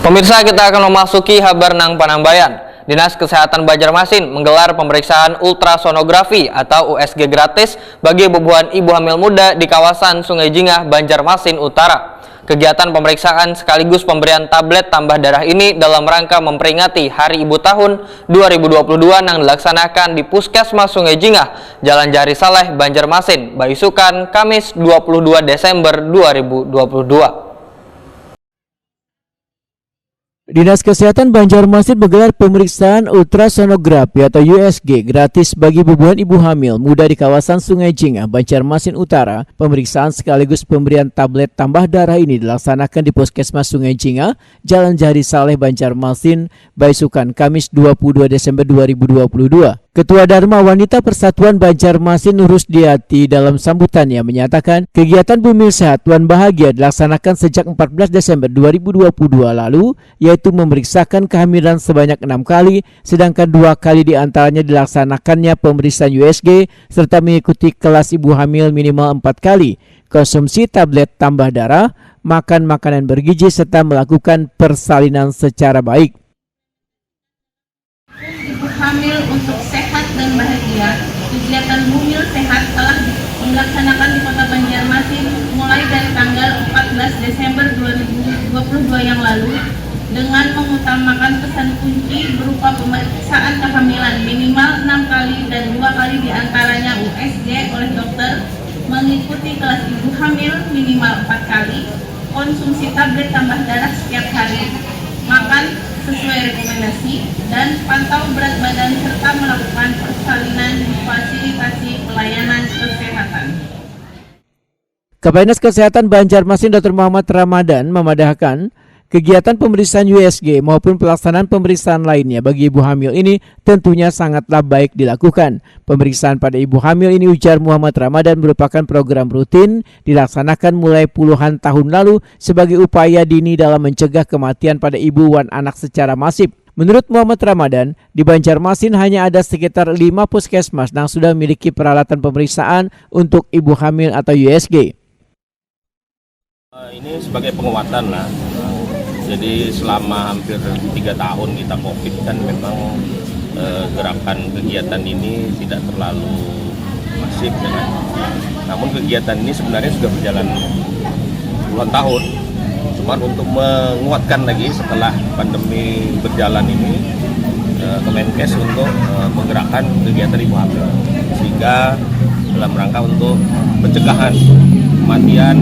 Pemirsa, kita akan memasuki kabar nang Panambayan. Dinas Kesehatan Banjarmasin menggelar pemeriksaan ultrasonografi atau USG gratis bagi bubuhan ibu hamil muda di kawasan Sungai Jingah, Banjarmasin Utara. Kegiatan pemeriksaan sekaligus pemberian tablet tambah darah ini dalam rangka memperingati Hari Ibu Tahun 2022 yang dilaksanakan di Puskesmas Sungai Jingah, Jalan Jari Saleh, Banjarmasin, Baisukan, Kamis 22 Desember 2022. Dinas Kesehatan Banjarmasin menggelar pemeriksaan ultrasonografi atau USG gratis bagi bubuhan ibu hamil muda di kawasan Sungai Jingah, Banjarmasin Utara. Pemeriksaan sekaligus pemberian tablet tambah darah ini dilaksanakan di Puskesmas Sungai Jingah, Jalan Jari Saleh, Banjarmasin, Baisukan, Kamis 22 Desember 2022. Ketua Dharma Wanita Persatuan Banjarmasin Nurusdiati dalam sambutannya menyatakan kegiatan Bumil Sehat Tuan Bahagia dilaksanakan sejak 14 Desember 2022 lalu, yaitu memeriksakan kehamilan sebanyak 6 kali, sedangkan 2 kali diantaranya dilaksanakannya pemeriksaan USG serta mengikuti kelas ibu hamil minimal 4 kali, konsumsi tablet tambah darah, makan makanan bergizi serta melakukan persalinan secara baik. Ibu hamil untuk sehat dan bahagia, kegiatan Bumil Sehat telah dilaksanakan di Kota Banjarmasin mulai dari tanggal 14 Desember 2022 yang lalu dengan mengutamakan pesan kunci berupa pemeriksaan kehamilan minimal 6 kali dan 2 kali diantaranya USG oleh dokter, mengikuti kelas ibu hamil minimal 4 kali, konsumsi tablet tambah darah setiap hari, makan sesuai rekomendasi, dan pantau berat badan serta melakukan persalinan di fasilitasi pelayanan kesehatan. Kepala Dinas Kesehatan Banjarmasin Dr. Muhammad Ramadan memadahkan kegiatan pemeriksaan USG maupun pelaksanaan pemeriksaan lainnya bagi ibu hamil ini tentunya sangatlah baik dilakukan. Pemeriksaan pada ibu hamil ini, ujar Muhammad Ramadan, merupakan program rutin dilaksanakan mulai puluhan tahun lalu sebagai upaya dini dalam mencegah kematian pada ibu dan anak secara masif. Menurut Muhammad Ramadan, di Banjarmasin hanya ada sekitar 5 puskesmas yang sudah memiliki peralatan pemeriksaan untuk ibu hamil atau USG. Ini sebagai penguatan lah. Jadi selama hampir 3 tahun kita COVID kan memang gerakan kegiatan ini tidak terlalu masif ya kan? Namun kegiatan ini sebenarnya sudah berjalan puluhan tahun. Cuman untuk menguatkan lagi setelah pandemi berjalan ini, Kemenkes untuk menggerakkan kegiatan ibu hamil sehingga dalam rangka untuk pencegahan kematian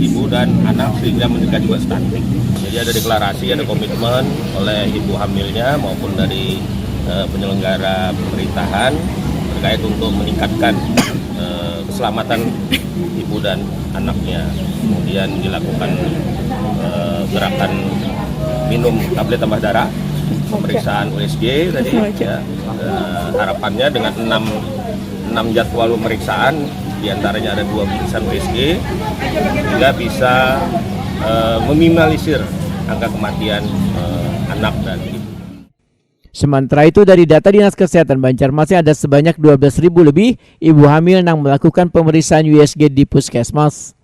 ibu dan anak sehingga mencegah juga stunting. Jadi ada deklarasi, ada komitmen oleh ibu hamilnya maupun dari penyelenggara pemerintahan terkait untuk meningkatkan keselamatan ibu dan anaknya. Kemudian dilakukan gerakan minum tablet tambah darah, pemeriksaan USG tadi ya, harapannya dengan 6 jadwal pemeriksaan diantaranya ada 2 pemeriksaan USG sehingga bisa meminimalisir angka kematian anak dan ibu. Sementara itu, dari data Dinas Kesehatan Banjarmasin ada sebanyak 12.000 lebih ibu hamil yang melakukan pemeriksaan USG di puskesmas.